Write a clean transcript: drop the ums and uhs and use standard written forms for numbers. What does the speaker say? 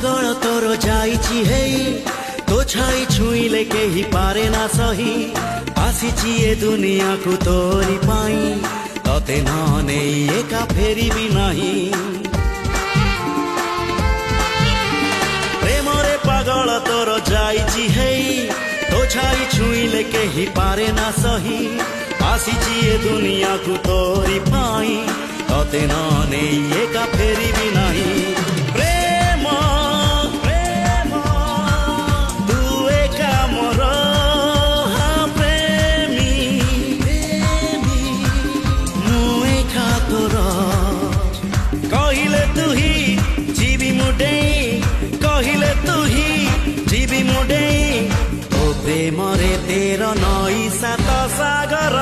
पागल तोर जाइछि हेई तो छाई छुईले केही पारे ना सही आसिछि ए दुनिया को तोरी पाई तते नने एका फेरिबी नाही प्रेमरे पागल तोर जाइछि हेई तो छाई छुईले केही पारे ना सही आसिछि ए दुनिया को तोरी पाई तते नने एका फेरिबी नाही प्रेम प्रेम तू एका मोर हाँ प्रेमी प्रेमी मु एका तोर कहिले तू ही जीवी मुडे कहिले तू ही जीवी मुडे तो प्रेम रे तेर नई सात सागर